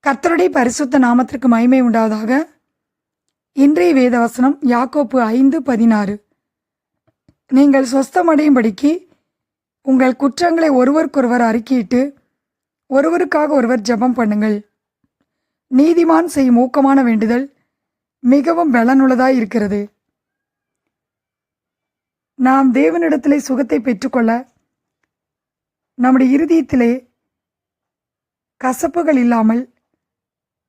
கர்த்தருடைய பரிசுத்த நாமத்திற்கு மகிமை உண்டாவதாக. இன்றைய வேதவசனம் யாக்கோப்பு 5:16. நீங்கள் சொஸ்தமடையும்படிக்கு உங்கள் குற்றங்களை ஒருவருக்கொருவர் அறிக்கையிட்டு ஒருவருக்காக ஒருவர் ஜெபம் பண்ணுங்கள். நீதிமான் செய்யும் ஊக்கமான வேண்டுதல் மிகவும் பலனுள்ளதாய் இருக்கிறது. நாம் தேவனிடத்திலே சுகத்தை பெற்றுக்கொள்ள நம்முடைய இருதயத்திலே கசப்புகள் இல்லாமல்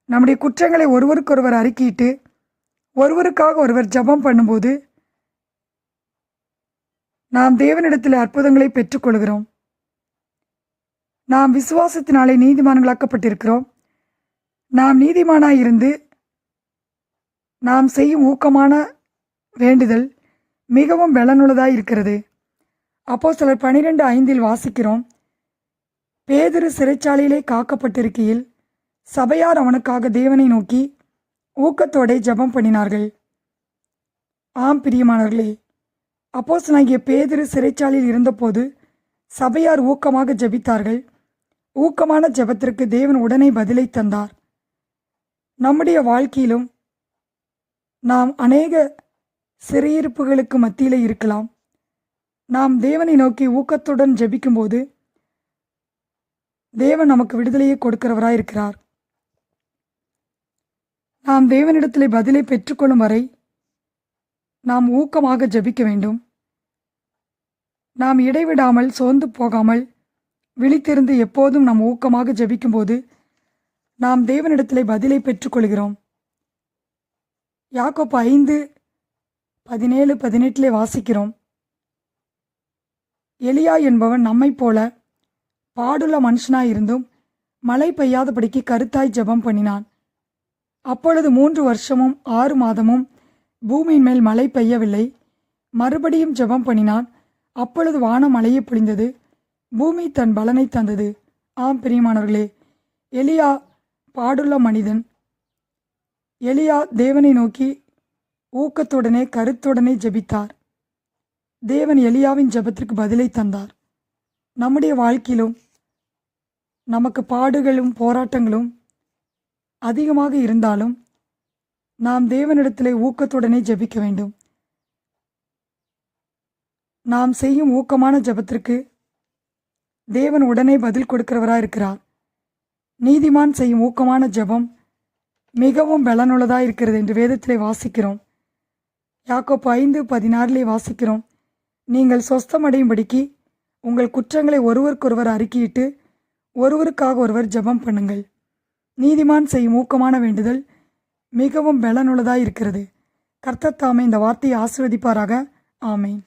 நம்முடைய குற்றங்களை ஒருவருக்கொருவர் அறிக்கையிட்டு ஒருவருக்காக ஒருவர் ஜெபம் பண்ணும்போது நாம் தேவனிடத்தில் அற்புதங்களை பெற்றுக்கொள்கிறோம். நாம் விசுவாசத்தினாலே நீதிமான்களாக்கப்பட்டிருக்கிறோம். நாம் நீதிமானாய் இருந்து நாம் செய்யும் ஊக்கமான வேண்டுதல் மிகவும் பலனுள்ளதாய் இருக்கிறது. அப்போஸ்தலர் 12:5 வாசிக்கிறோம், பேதுரு சிறைச்சாலையிலே காக்கப்பட்டிருக்கையில் சபையார் அவனுக்காக தேவனை நோக்கி ஊக்கத்தோടെ ஜெபம் பண்ணினார்கள். ஆம் பிரியமானவர்களே, அப்போஸ்தலனாகிய பேதுரு சிறைச்சாலையில் இருந்தபோது சபையார் ஊக்கமாக ஜெபித்தார்கள். ஊக்கமான ஜெபத்திற்கு தேவன் உடனே பதிலை தந்தார். நம்முடைய வாழ்க்கையிலும் நாம் அநேக சிறையிருப்புகளுக்கு மத்தியிலே இருக்கலாம். நாம் தேவனை நோக்கி ஊக்கத்துடன் ஜெபிக்கும்போது தேவன் நமக்கு விடுதலையை கொடுக்கிறவராயிருக்கிறார். நாம் தேவனிடத்திலே பதிலை பெற்றுக்கொள்ளும் வரை நாம் ஊக்கமாக ஜெபிக்க வேண்டும். நாம் இடைவிடாமல் சோர்ந்து போகாமல் விழித்திருந்து எப்போதும் நாம் ஊக்கமாக ஜெபிக்கும்போது நாம் தேவனிடத்திலே பதிலை பெற்றுக்கொள்கிறோம். யாக்கோப்பு 5:17-18 வாசிக்கிறோம், எலியா என்பவன் நம்மைப் போல பாடுள்ள மனுஷனாயிருந்தும் மழை பெய்யாதபடிக்கு கருத்தாய் ஜெபம் பண்ணினான். அப்பொழுது 3 வருஷமும் 6 மாதமும் பூமியின் மேல் மழை பெய்யவில்லை. மறுபடியும் ஜெபம் பண்ணினான். அப்பொழுது வானம் மழையை பொழிந்தது, பூமி தன் பலனை தந்தது. ஆம் பிரியமானவர்களே, எலியா பாடுள்ள மனிதன். எலியா தேவனை நோக்கி ஊக்கத்துடனே கருத்துடனே ஜெபித்தார். தேவன் எலியாவின் ஜெபத்திற்கு பதிலை தந்தார். நம்முடைய வாழ்க்கையிலும் நமக்கு பாடுகளும் போராட்டங்களும் அதிகமாக இருந்தாலும் நாம் தேவனிடத்திலே ஊக்கத்துடனே ஜெபிக்க வேண்டும். நாம் செய்யும் ஊக்கமான ஜெபத்திற்கு தேவன் உடனே பதில் கொடுக்கிறவராக இருக்கிறார். நீதிமான் செய்யும் ஊக்கமான ஜெபம் மிகவும் பலனுள்ளதாக இருக்கிறது என்று வேதத்திலே வாசிக்கிறோம். யாக்கோப்பு 5:16 வாசிக்கிறோம், நீங்கள் சொஸ்தமடையும்படிக்கு உங்கள் குற்றங்களை ஒருவருக்கொருவர் அறிக்கையிட்டு ஒருவருக்காக ஒருவர் ஜெபம் பண்ணுங்கள். நீதிமான் செய்யும் ஊக்கமான வேண்டுதல் மிகவும் பலனுள்ளதாய் இருக்கிறது. கர்த்தர் தாமே இந்த வார்த்தையை ஆசீர்வதிப்பாராக. ஆமேன்.